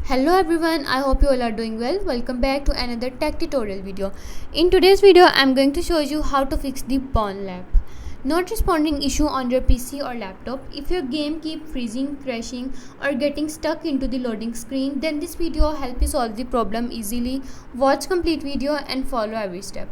Hello everyone, I hope you all are doing well. Welcome back to another tech tutorial video. In today's video, I'm going to show you how to fix the BONELAB not responding issue on your PC or laptop. If your game keep freezing, crashing or getting stuck into the loading screen, then this video will help you solve the problem easily. Watch complete video and follow every step.